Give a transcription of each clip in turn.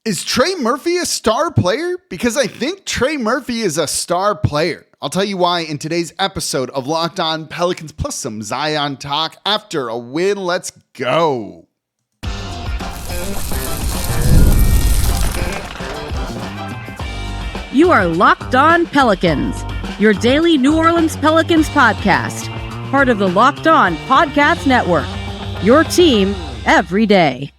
Is Trey Murphy a star player? Because I think Trey Murphy is a star player. I'll tell you why in today's episode of Locked On Pelicans, plus some Zion talk after a win. Let's go. You are Locked On Pelicans, your daily New Orleans Pelicans podcast, part of the Locked On Podcast Network, your team every day.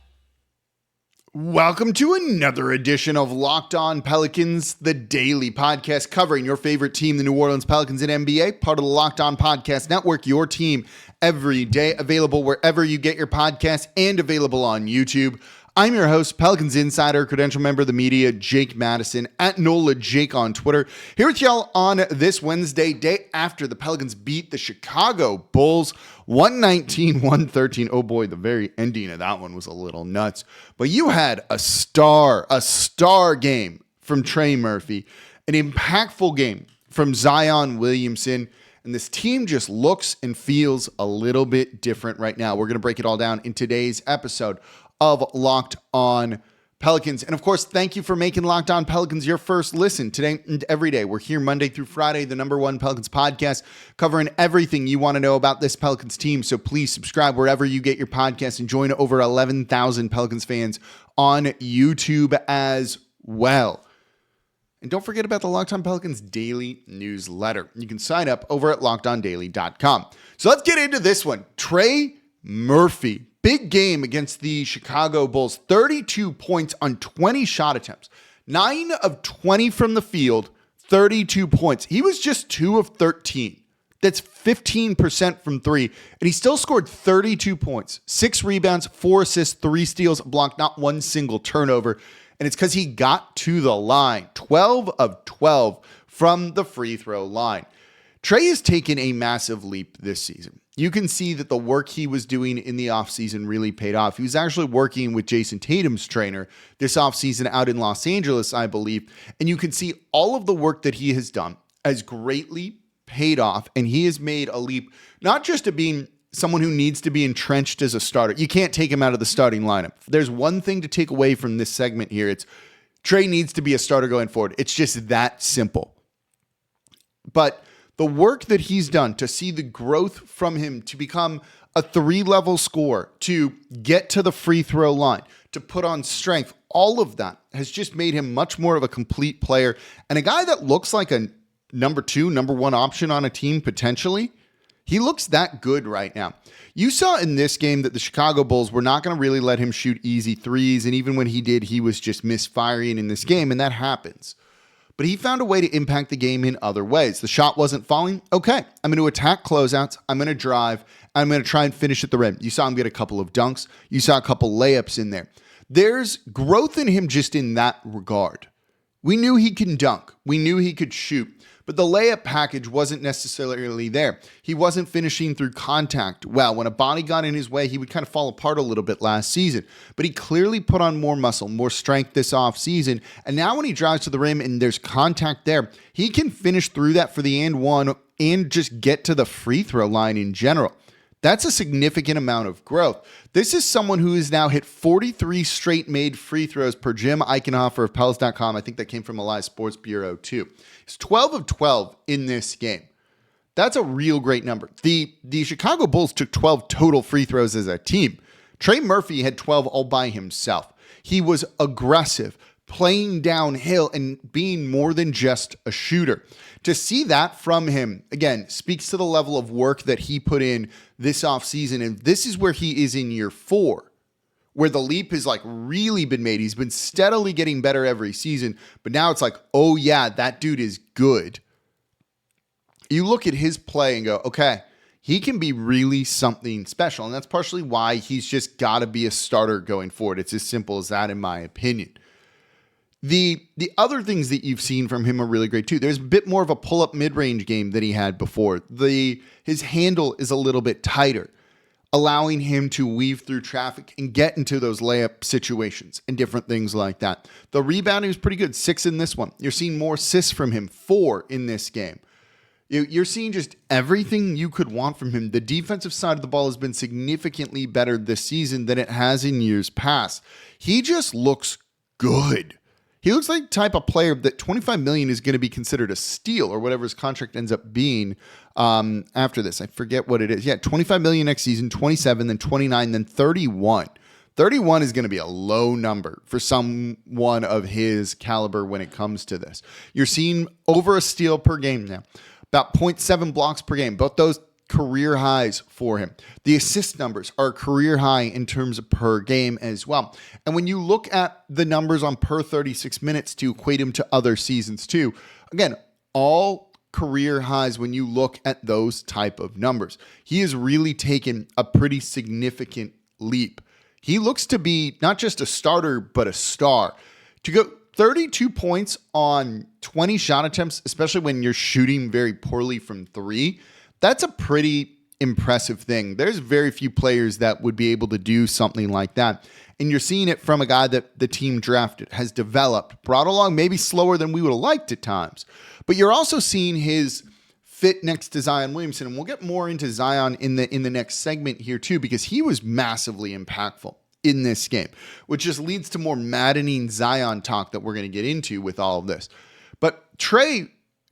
Welcome to another edition of Locked On Pelicans, the daily podcast covering your favorite team, the New Orleans Pelicans and NBA, part of the Locked On Podcast Network, your team every day, available wherever you get your podcasts and available on YouTube. I'm your host, Pelicans Insider, credential member of the media, Jake Madison, at NOLA Jake on Twitter. Here with y'all on this Wednesday, day after the Pelicans beat the Chicago Bulls 119-113. Oh boy, the very ending of that one was a little nuts. But you had a star game from Trey Murphy, an impactful game from Zion Williamson. And this team just looks and feels a little bit different right now. We're going to break it all down in today's episode of Locked On Pelicans. And of course, thank you for making Locked On Pelicans your first listen today and every day. We're here Monday through Friday, the #1 Pelicans podcast, covering everything you want to know about this Pelicans team. So please subscribe wherever you get your podcasts and join over 11,000 Pelicans fans on YouTube as well. And don't forget about the Locked On Pelicans daily newsletter. You can sign up over at lockedondaily.com. So let's get into this one. Trey Murphy. Big game against the Chicago Bulls. 32 points on 20 shot attempts. 9 of 20 from the field, 32 points. He was just 2 of 13. That's 15% from 3. And he still scored 32 points. 6 rebounds, 4 assists, 3 steals, blocked, not one single turnover. And it's because he got to the line. 12 of 12 from the free throw line. Trey has taken a massive leap this season. You can see that the work he was doing in the offseason really paid off. He was actually working with Jason Tatum's trainer this offseason out in Los Angeles, I believe. And you can see all of the work that he has done has greatly paid off. And he has made a leap, not just to being someone who needs to be entrenched as a starter. You can't take him out of the starting lineup. There's one thing to take away from this segment here. It's Trey needs to be a starter going forward. It's just that simple. But the work that he's done to see the growth from him to become a 3-level scorer, to get to the free throw line, to put on strength, all of that has just made him much more of a complete player and a guy that looks like a number 2, number 1 option on a team potentially. He looks that good right now. You saw in this game that the Chicago Bulls were not going to really let him shoot easy threes, and even when he did, he was just misfiring in this game, and that happens. But he found a way to impact the game in other ways. The shot wasn't falling. Okay, I'm going to attack closeouts. I'm going to drive. I'm going to try and finish at the rim. You saw him get a couple of dunks. You saw a couple layups in there. There's growth in him just in that regard. We knew he can dunk. We knew he could shoot. But the layup package wasn't necessarily there. He wasn't finishing through contact well. When a body got in his way, he would kind of fall apart a little bit last season. But he clearly put on more muscle, more strength this offseason. And now when he drives to the rim and there's contact there, he can finish through that for the and one and just get to the free throw line in general. That's a significant amount of growth. This is someone who has now hit 43 straight made free throws per Jim Eichenhofer of Pels.com. I think that came from Elias Sports Bureau too. It's 12 of 12 in this game. That's a real great number. The Chicago Bulls took 12 total free throws as a team. Trey Murphy had 12 all by himself. He was aggressive, playing downhill and being more than just a shooter. To see that from him, again, speaks to the level of work that he put in this offseason. And this is where he is in year 4, where the leap has like really been made. He's been steadily getting better every season, but now it's like, oh yeah, that dude is good. You look at his play and go, okay, he can be really something special. And that's partially why he's just got to be a starter going forward. It's as simple as that, in my opinion. The other things that you've seen from him are really great too. There's a bit more of a pull-up mid-range game than he had before. His handle is a little bit tighter, allowing him to weave through traffic and get into those layup situations and different things like that. The rebounding was pretty good, 6 in this one. You're seeing more assists from him, 4 in this game. You're seeing just everything you could want from him. The defensive side of the ball has been significantly better this season than it has in years past. He just looks good. He looks like the type of player that $25 million is going to be considered a steal or whatever his contract ends up being after this. I forget what it is. Yeah, $25 million next season, 27, then 29, then 31. 31 is going to be a low number for someone of his caliber when it comes to this. You're seeing over a steal per game now, about 0.7 blocks per game. Both those career highs for him. The assist numbers are career high in terms of per game as well. And when you look at the numbers on per 36 minutes to equate him to other seasons too, again, all career highs when you look at those type of numbers. He has really taken a pretty significant leap. He looks to be not just a starter, but a star. To go 32 points on 20 shot attempts, especially when you're shooting very poorly from three, that's a pretty impressive thing. There's very few players that would be able to do something like that. And you're seeing it from a guy that the team drafted, has developed, brought along maybe slower than we would have liked at times. But you're also seeing his fit next to Zion Williamson. And we'll get more into Zion in the next segment here too, because he was massively impactful in this game, which just leads to more maddening Zion talk that we're going to get into with all of this. But Trey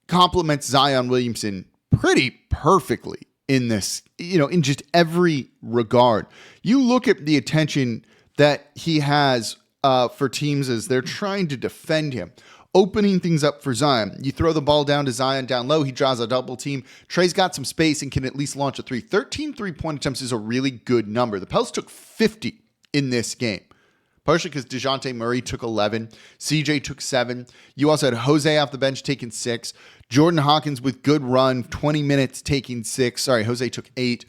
compliments Zion Williamson pretty perfectly in this, in just every regard. You look at the attention that he has for teams as they're trying to defend him, opening things up for Zion. You throw the ball down to Zion down low, he draws a double team. Trey's got some space and can at least launch a three. 13 three-point attempts is a really good number. The Pels took 50 in this game, partially because DeJounte Murray took 11, C.J. took 7. You also had Jose off the bench taking 6. Jordan Hawkins with good run, 20 minutes taking 6. Sorry, Jose took 8.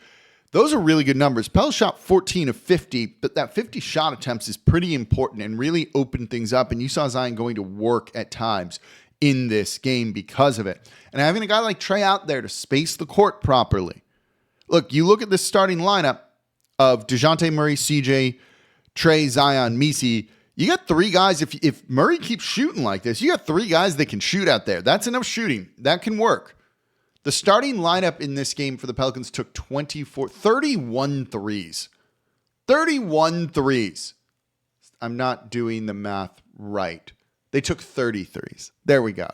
Those are really good numbers. Pels shot 14 of 50, but that 50 shot attempts is pretty important and really opened things up. And you saw Zion going to work at times in this game because of it. And having a guy like Trey out there to space the court properly. Look, you look at this starting lineup of DeJounte Murray, CJ, Trey, Zion, Misi. You got 3 guys. If Murray keeps shooting like this, you got 3 guys that can shoot out there. That's enough shooting. That can work. The starting lineup in this game for the Pelicans took 31 threes. 31 threes. I'm not doing the math right. They took 30 threes. There we go.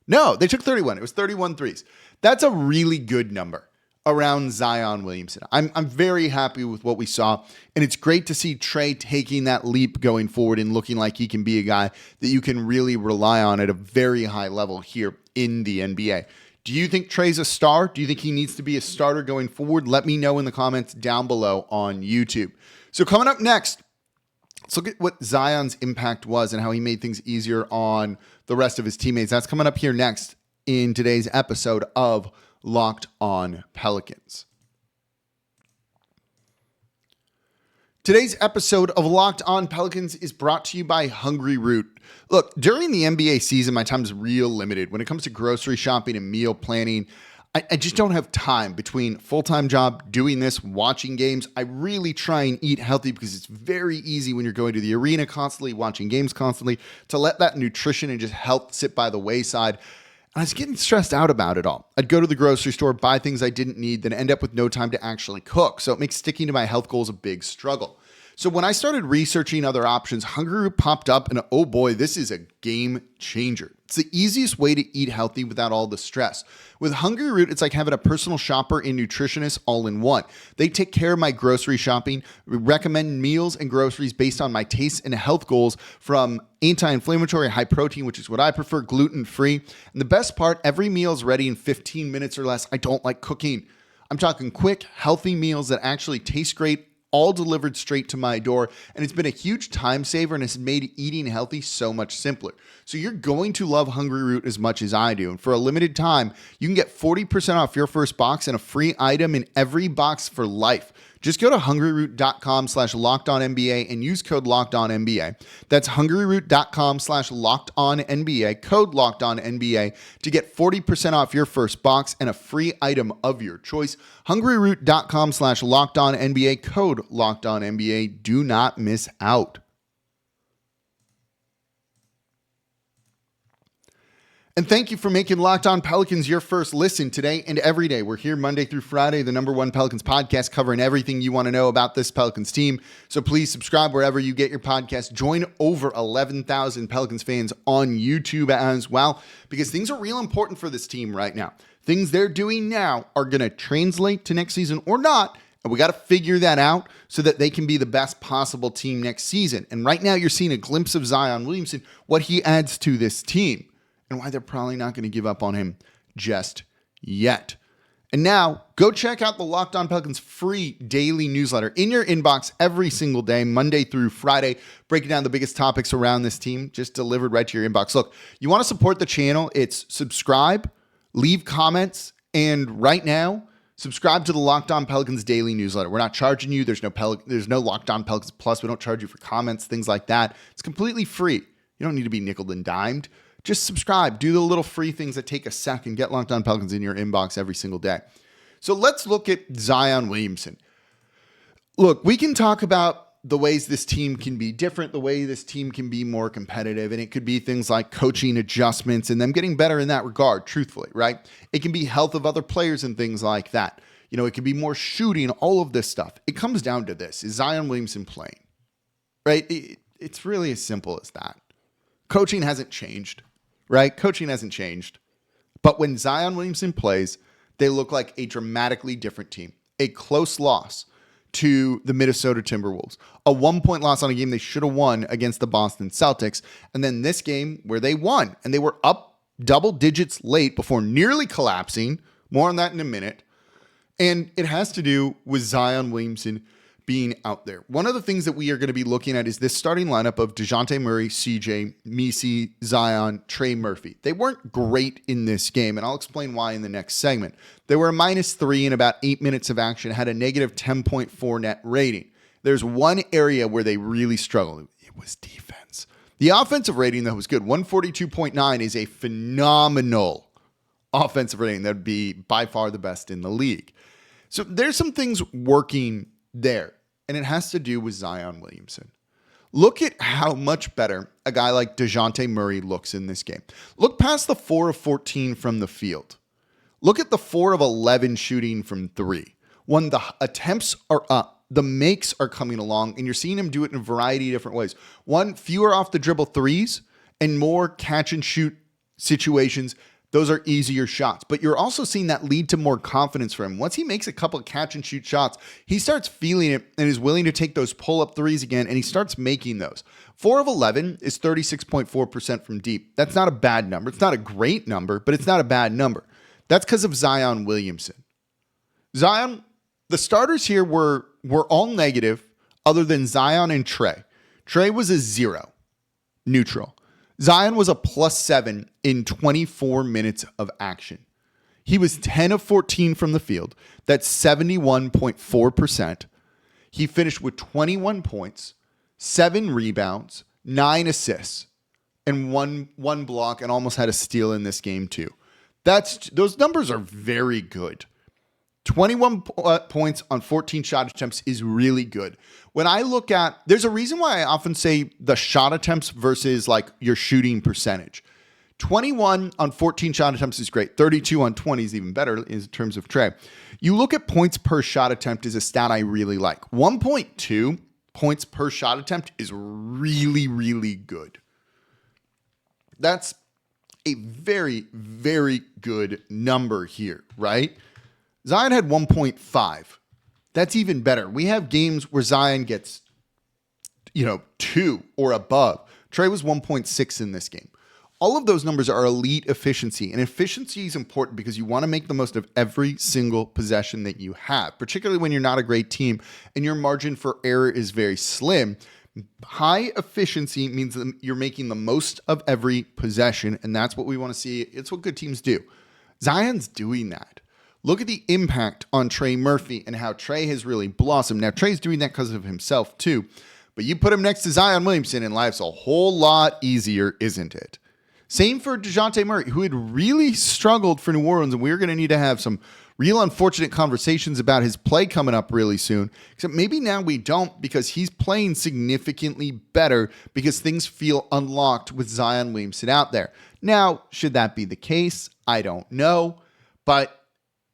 No, they took 31. It was 31 threes. That's a really good number around Zion Williamson. I'm very happy with what we saw, and it's great to see Trey taking that leap going forward and looking like he can be a guy that you can really rely on at a very high level here in the NBA. Do you think Trey's a star? Do you think he needs to be a starter going forward? Let me know in the comments down below on YouTube. So coming up next, let's look at what Zion's impact was and how he made things easier on the rest of his teammates. That's coming up here next in today's episode of Locked On Pelicans. Today's episode of Locked On Pelicans is brought to you by Hungryroot. Look, during the NBA season, my time is real limited. When it comes to grocery shopping and meal planning, I just don't have time between full-time job, doing this, watching games. I really try and eat healthy because it's very easy when you're going to the arena constantly, watching games constantly, to let that nutrition and just health sit by the wayside. I was getting stressed out about it all. I'd go to the grocery store, buy things I didn't need, then end up with no time to actually cook. So it makes sticking to my health goals a big struggle. So when I started researching other options, Hungryroot popped up and oh boy, this is a game changer. It's the easiest way to eat healthy without all the stress. With Hungryroot, it's like having a personal shopper and nutritionist all in one. They take care of my grocery shopping, recommend meals and groceries based on my tastes and health goals, from anti-inflammatory, high protein, which is what I prefer, gluten-free. And the best part, every meal is ready in 15 minutes or less. I don't like cooking. I'm talking quick, healthy meals that actually taste great, all delivered straight to my door. And it's been a huge time saver and it's made eating healthy so much simpler. So you're going to love Hungryroot as much as I do. And for a limited time, you can get 40% off your first box and a free item in every box for life. Just go to hungryroot.com/lockedonnba and use code LOCKEDONNBA. That's hungryroot.com/lockedonnba, code LOCKEDONNBA, to get 40% off your first box and a free item of your choice. hungryroot.com/lockedonnba, code LOCKEDONNBA. Do not miss out. And thank you for making Locked On Pelicans your first listen today and every day. We're here Monday through Friday, the #1 Pelicans podcast, covering everything you want to know about this Pelicans team. So please subscribe wherever you get your podcast. Join over 11,000 Pelicans fans on YouTube as well, because things are real important for this team right now. Things they're doing now are going to translate to next season or not. And we got to figure that out so that they can be the best possible team next season. And right now you're seeing a glimpse of Zion Williamson, what he adds to this team, and why they're probably not going to give up on him just yet. And now, go check out the Locked On Pelicans free daily newsletter in your inbox every single day, Monday through Friday, breaking down the biggest topics around this team, just delivered right to your inbox. Look, you want to support the channel, it's subscribe, leave comments, and right now, subscribe to the Locked On Pelicans daily newsletter. We're not charging you. There's no Locked On Pelicans Plus. We don't charge you for comments, things like that. It's completely free. You don't need to be nickeled and dimed. Just subscribe. Do the little free things that take a second. Get Locked On Pelicans in your inbox every single day. So let's look at Zion Williamson. Look, we can talk about the ways this team can be different, the way this team can be more competitive, and it could be things like coaching adjustments and them getting better in that regard, truthfully, right? It can be health of other players and things like that. You know, it can be more shooting, all of this stuff. It comes down to this. Is Zion Williamson playing? Right? It's really as simple as that. Coaching hasn't changed. Right? Coaching hasn't changed. But when Zion Williamson plays, they look like a dramatically different team. A close loss to the Minnesota Timberwolves. A 1-point loss on a game they should have won against the Boston Celtics. And then this game where they won. And they were up double digits late before nearly collapsing. More on that in a minute. And it has to do with Zion Williamson being out there. One of the things that we are going to be looking at is this starting lineup of DeJounte Murray, C.J., Misi, Zion, Trey Murphy. They weren't great in this game, and I'll explain why in the next segment. They were a -3 in about 8 minutes of action, had a negative 10.4 net rating. There's one area where they really struggled. It was defense. The offensive rating, though, was good. 142.9 is a phenomenal offensive rating. That would be by far the best in the league. So there's some things working there. And it has to do with Zion Williamson. Look at how much better a guy like DeJounte Murray looks in this game. Look past the 4 of 14 from the field. Look at the 4 of 11 shooting from 3. When the attempts are up, the makes are coming along, and you're seeing him do it in a variety of different ways. One, fewer off the dribble threes and more catch and shoot situations. Those are easier shots, but you're also seeing that lead to more confidence for him. Once he makes a couple of catch and shoot shots, he starts feeling it and is willing to take those pull-up threes again, and he starts making those. 4 of 11 is 36.4% from deep. That's not a bad number. It's not a great number, but it's not a bad number. That's because of Zion Williamson. Zion, the starters here were all negative other than Zion and Trey. Trey was a 0, neutral. Zion was a +7 in 24 minutes of action. He was 10 of 14 from the field. That's 71.4%. He finished with 21 points, 7 rebounds, 9 assists, and one block, and almost had a steal in this game too. Those numbers are very good. 21 points on 14 shot attempts is really good. When I look at, there's a reason why I often say the shot attempts versus like your shooting percentage. 21 on 14 shot attempts is great. 32 on 20 is even better in terms of Trey. You look at points per shot attempt is a stat I really like. 1.2 points per shot attempt is really, really good. That's a very, very good number here, right? Zion had 1.5. That's even better. We have games where Zion gets, 2 or above. Trey was 1.6 in this game. All of those numbers are elite efficiency, and efficiency is important because you want to make the most of every single possession that you have, particularly when you're not a great team and your margin for error is very slim. High efficiency means that you're making the most of every possession, and that's what we want to see. It's what good teams do. Zion's doing that. Look at the impact on Trey Murphy and how Trey has really blossomed. Now, Trey's doing that because of himself too, but you put him next to Zion Williamson and life's a whole lot easier, isn't it? Same for DeJounte Murray, who had really struggled for New Orleans, and we're going to need to have some real unfortunate conversations about his play coming up really soon. Except maybe now we don't, because he's playing significantly better because things feel unlocked with Zion Williamson out there. Now, should that be the case? I don't know. But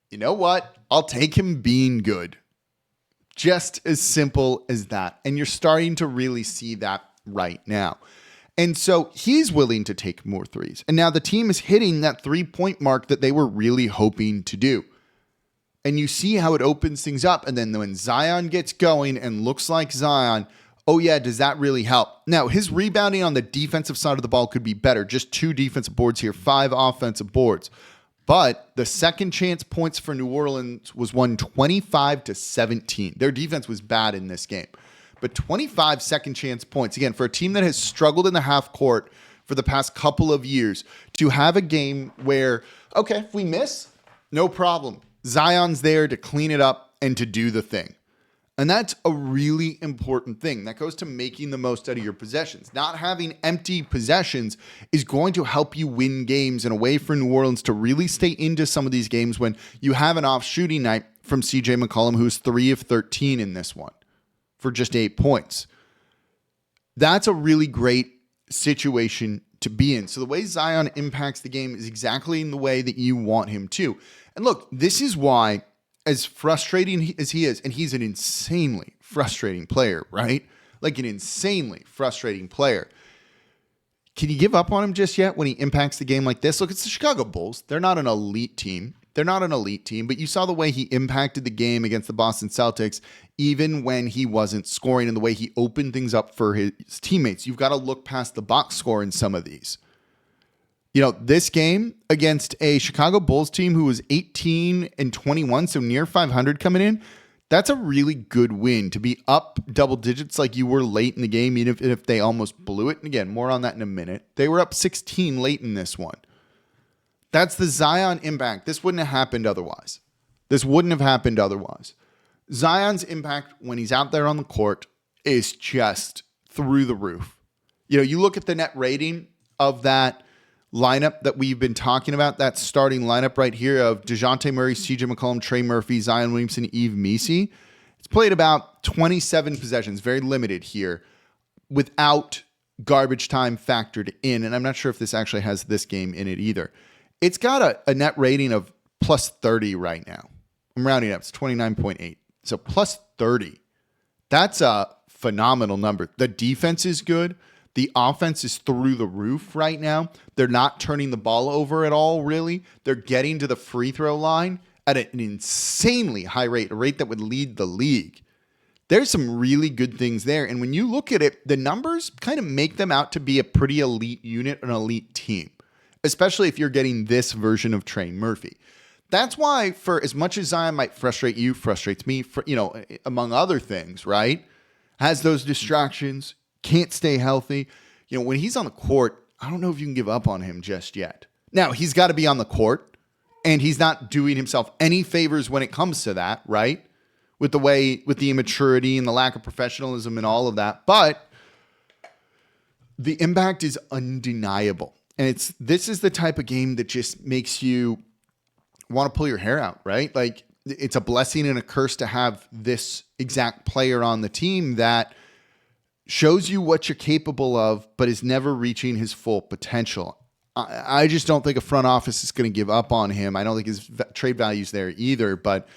you know what? I'll take him being good. Just as simple as that. And you're starting to really see that right now. And so he's willing to take more threes. And now the team is hitting that 3-point mark that they were really hoping to do. And you see how it opens things up. And then when Zion gets going and looks like Zion, oh yeah, does that really help? Now, his rebounding on the defensive side of the ball could be better. Just 2 defensive boards here, 5 offensive boards. But the second chance points for New Orleans was won 25-17. Their defense was bad in this game. But 25 second chance points, again, for a team that has struggled in the half court for the past couple of years, to have a game where, okay, if we miss, no problem. Zion's there to clean it up and to do the thing. And that's a really important thing. That goes to making the most out of your possessions. Not having empty possessions is going to help you win games, and a way for New Orleans to really stay into some of these games when you have an off shooting night from C.J. McCollum, who's 3 of 13 in this one for just 8 points. That's a really great situation to be in. So the way Zion impacts the game is exactly in the way that you want him to. And look, this is why, as frustrating as he is, and he's an insanely frustrating player, right? Like an insanely frustrating player. Can you give up on him just yet when he impacts the game like this? Look, it's the Chicago Bulls. They're not an elite team. But you saw the way he impacted the game against the Boston Celtics, even when he wasn't scoring, and the way he opened things up for his teammates. You've got to look past the box score in some of these. You know, this game against a Chicago Bulls team who was 18-21, so near 500 coming in, that's a really good win. To be up double digits like you were late in the game, even if they almost blew it. And again, more on that in a minute. They were up 16 late in this one. That's the Zion impact. This wouldn't have happened otherwise. Zion's impact when he's out there on the court is just through the roof. You know, you look at the net rating of that lineup that we've been talking about, that starting lineup right here of DeJounte Murray, C.J. McCollum, Trey Murphy, Zion Williamson, Yves Missi. It's played about 27 possessions, very limited here, without garbage time factored in. And I'm not sure if this actually has this game in it either. It's got a net rating of plus 30 right now. I'm rounding up. It's 29.8. So plus 30. That's a phenomenal number. The defense is good. The offense is through the roof right now. They're not turning the ball over at all, really. They're getting to the free throw line at an insanely high rate, a rate that would lead the league. There's some really good things there. And when you look at it, the numbers kind of make them out to be a pretty elite unit, an elite team, especially if you're getting this version of Trey Murphy. That's why, for as much as Zion might frustrate you, frustrates me, among other things, right? Has those distractions, can't stay healthy. You know, when he's on the court, I don't know if you can give up on him just yet. Now, he's got to be on the court, and he's not doing himself any favors when it comes to that, right? With the immaturity and the lack of professionalism and all of that. But the impact is undeniable. And this is the type of game that just makes you want to pull your hair out, right? Like, it's a blessing and a curse to have this exact player on the team that shows you what you're capable of, but is never reaching his full potential. I just don't think a front office is going to give up on him. I don't think his trade value's there either, but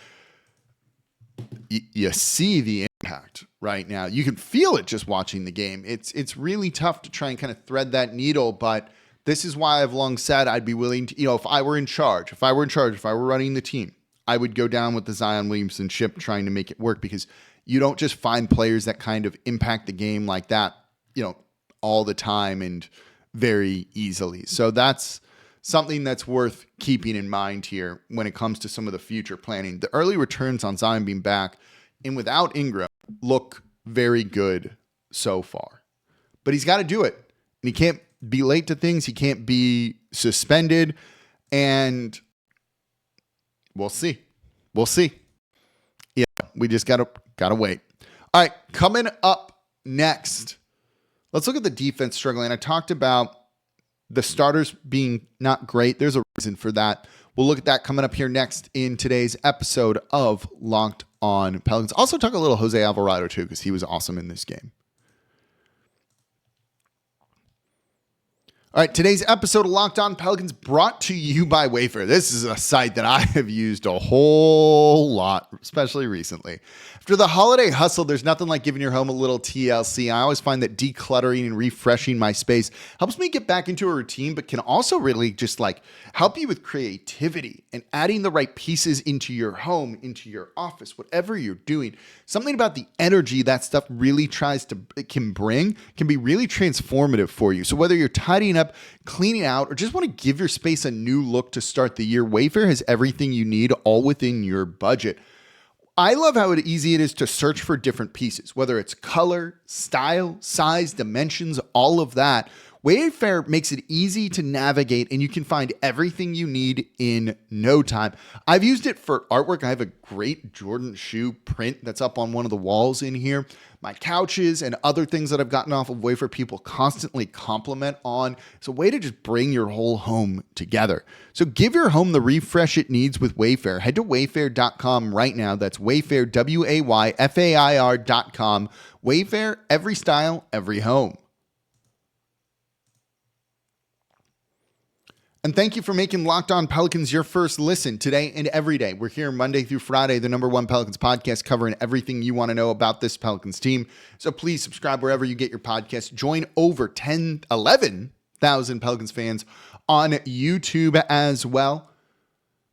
you see the impact right now. You can feel it just watching the game. It's really tough to try and kind of thread that needle, but this is why I've long said I'd be willing to, if I were in charge, if I were running the team, I would go down with the Zion Williamson ship trying to make it work, because you don't just find players that kind of impact the game like that, all the time and very easily. So that's something that's worth keeping in mind here when it comes to some of the future planning. The early returns on Zion being back and without Ingram look very good so far. But he's got to do it. And he can't be late to things. He can't be suspended. And we'll see. Yeah, we just gotta wait. All right, coming up next, let's look at the defense struggling. I talked about the starters being not great. There's a reason for that. We'll look at that coming up here next in today's episode of Locked On Pelicans. Also talk a little Jose Alvarado too, because he was awesome in this game. All right, today's episode of Locked On Pelicans brought to you by WayFair. This is a site that I have used a whole lot, especially recently. After the holiday hustle, there's nothing like giving your home a little TLC. I always find that decluttering and refreshing my space helps me get back into a routine, but can also really just like help you with creativity and adding the right pieces into your home, into your office, whatever you're doing. Something about the energy that stuff really can bring can be really transformative for you. So whether you're tidying up, cleaning out, or just want to give your space a new look to start the year, WayFair has everything you need all within your budget. I love how easy it is to search for different pieces, whether it's color, style, size, dimensions, all of that. WayFair makes it easy to navigate, and you can find everything you need in no time. I've used it for artwork. I have a great Jordan shoe print that's up on one of the walls in here. My couches and other things that I've gotten off of WayFair people constantly compliment on. It's a way to just bring your whole home together. So give your home the refresh it needs with WayFair. Head to wayfair.com right now. That's WayFair, WayFair.com. WayFair, every style, every home. And thank you for making Locked On Pelicans your first listen today and every day. We're here Monday through Friday, the #1 Pelicans podcast, covering everything you want to know about this Pelicans team. So please subscribe wherever you get your podcasts. Join over 11,000 Pelicans fans on YouTube as well.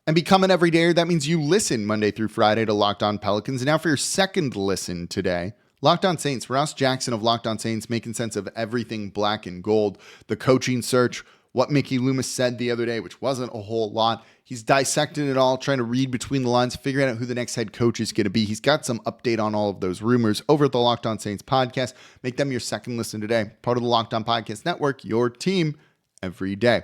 And become an everydayer. That means you listen Monday through Friday to Locked On Pelicans. And now for your second listen today, Locked On Saints. Ross Jackson of Locked On Saints making sense of everything black and gold, the coaching search, what Mickey Loomis said the other day, which wasn't a whole lot. He's dissecting it all, trying to read between the lines, figuring out who the next head coach is going to be. He's got some update on all of those rumors over at the Locked On Saints podcast. Make them your second listen today. Part of the Locked On Podcast Network, your team every day.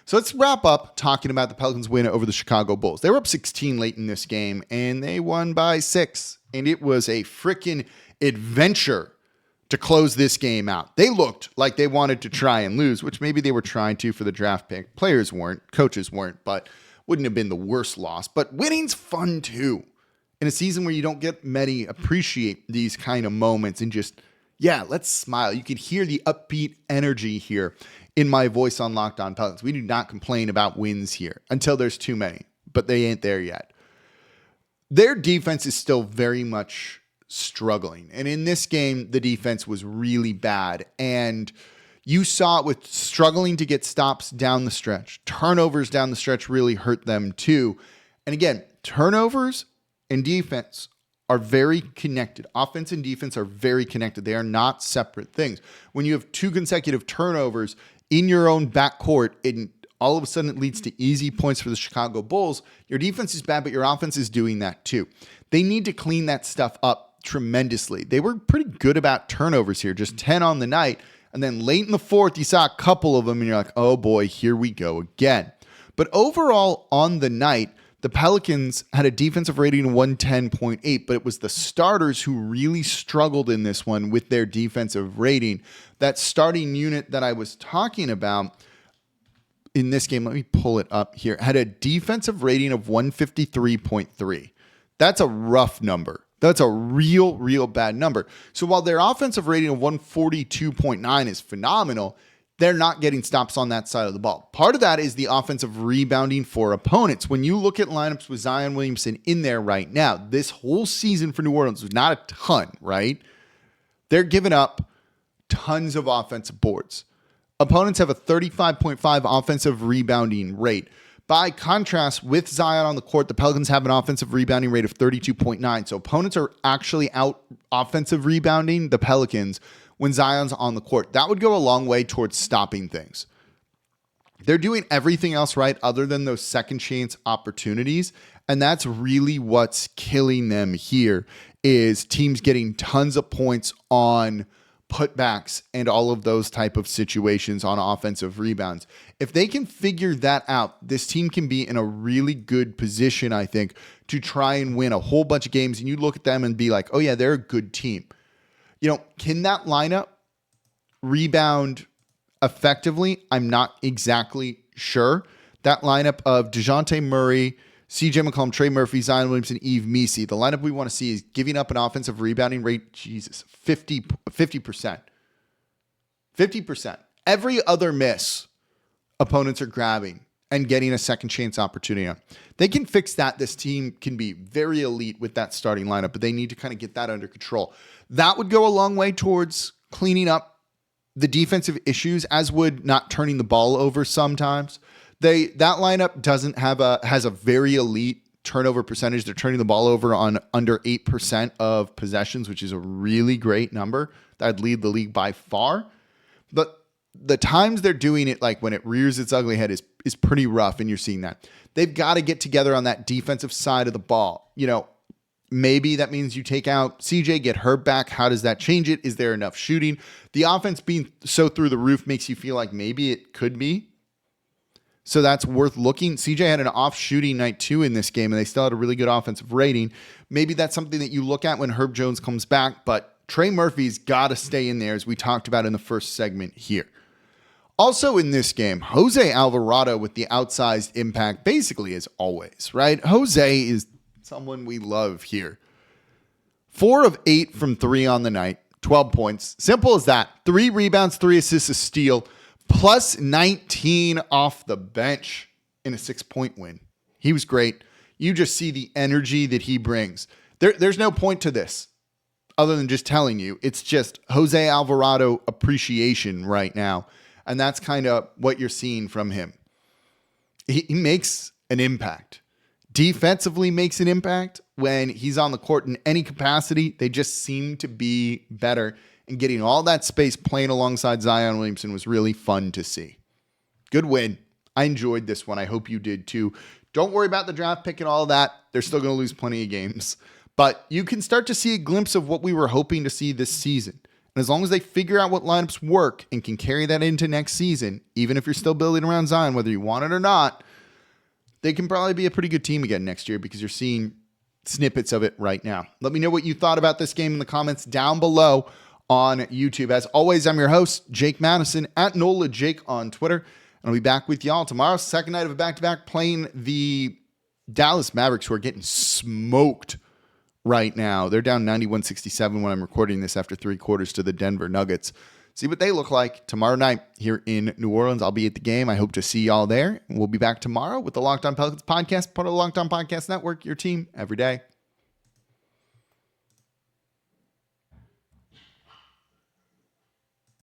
So let's wrap up talking about the Pelicans' win over the Chicago Bulls. They were up 16 late in this game, and they won by 6. And it was a freaking adventure to close this game out. They looked like they wanted to try and lose, which maybe they were trying to for the draft pick. Players weren't, coaches weren't, but wouldn't have been the worst loss. But winning's fun too. In a season where you don't get many appreciate these kind of moments and just, yeah, let's smile. You could hear the upbeat energy here in my voice on Locked On Pelicans. We do not complain about wins here until there's too many, but they ain't there yet. Their defense is still very much struggling. And in this game, the defense was really bad. And you saw it with struggling to get stops down the stretch. Turnovers down the stretch really hurt them too. And again, turnovers and defense are very connected. Offense and defense are very connected. They are not separate things. When you have 2 consecutive turnovers in your own backcourt, and all of a sudden it leads to easy points for the Chicago Bulls, your defense is bad, but your offense is doing that too. They need to clean that stuff up tremendously. They were pretty good about turnovers here, just 10 on the night. And then late in the fourth, you saw a couple of them and you're like, oh boy, here we go again. But overall on the night, the Pelicans had a defensive rating of 110.8, but it was the starters who really struggled in this one with their defensive rating. That starting unit that I was talking about in this game, let me pull it up here, had a defensive rating of 153.3. That's a rough number. That's a real bad number. So while their offensive rating of 142.9 is phenomenal, they're not getting stops on that side of the ball. Part of that is the offensive rebounding for opponents. When you look at lineups with Zion Williamson in there right now, this whole season for New Orleans was not a ton, right? They're giving up tons of offensive boards. Opponents have a 35.5 offensive rebounding rate. By contrast, with Zion on the court, the Pelicans have an offensive rebounding rate of 32.9. So opponents are actually out offensive rebounding the Pelicans when Zion's on the court. That would go a long way towards stopping things. They're doing everything else right other than those second chance opportunities. And that's really what's killing them here, is teams getting tons of points on putbacks and all of those type of situations on offensive rebounds. If they can figure that out, this team can be in a really good position, I think, to try and win a whole bunch of games. And you look at them and be like, oh yeah, they're a good team. You know, can that lineup rebound effectively? I'm not exactly sure. that lineup of DeJounte Murray, C.J. McCollum, Trey Murphy, Zion Williamson, Eve Misi. The lineup we want to see is giving up an offensive rebounding rate, 50%. 50%. Every other miss, opponents are grabbing and getting a second chance opportunity on. They can fix that. This team can be very elite with that starting lineup, but they need to kind of get that under control. That would go a long way towards cleaning up the defensive issues, as would not turning the ball over sometimes. That lineup has a very elite turnover percentage. They're turning the ball over on under 8% of possessions, which is a really great number. That'd lead the league by far. But the times they're doing it, like when it rears its ugly head, is pretty rough, and you're seeing that. They've got to get together on that defensive side of the ball. Maybe that means you take out CJ, get her back. How does that change it? Is there enough shooting? The offense being so through the roof makes you feel like maybe it could be. So that's worth looking. CJ had an off shooting night too in this game, and they still had a really good offensive rating. Maybe that's something that you look at when Herb Jones comes back, but Trey Murphy's got to stay in there, as we talked about in the first segment here. Also in this game, Jose Alvarado with the outsized impact, basically as always, right? Jose is someone we love here. 4 of 8 from 3 on the night, 12 points. Simple as that. 3 rebounds, 3 assists, a steal, plus 19 off the bench in a 6-point win. He was great. You just see the energy that he brings. There's no point to this other than just telling you. It's just Jose Alvarado appreciation right now. And that's kind of what you're seeing from him. He makes an impact. Defensively makes an impact when he's on the court in any capacity. They just seem to be better. And getting all that space playing alongside Zion Williamson was really fun to see. Good win. I enjoyed this one. I hope you did too. Don't worry about the draft pick and all that. They're still going to lose plenty of games. But you can start to see a glimpse of what we were hoping to see this season. And as long as they figure out what lineups work and can carry that into next season, even if you're still building around Zion, whether you want it or not, they can probably be a pretty good team again next year, because you're seeing snippets of it right now. Let me know what you thought about this game in the comments down below on YouTube. As always, I'm your host, Jake Madison, at NOLA Jake on Twitter. And I'll be back with y'all tomorrow, second night of a back-to-back, playing the Dallas Mavericks, who are getting smoked right now. They're down 91-67 when I'm recording this after 3 quarters to the Denver Nuggets. See what they look like tomorrow night here in New Orleans. I'll be at the game. I hope to see y'all there. We'll be back tomorrow with the Locked On Pelicans podcast, part of the Locked On Podcast Network, your team every day.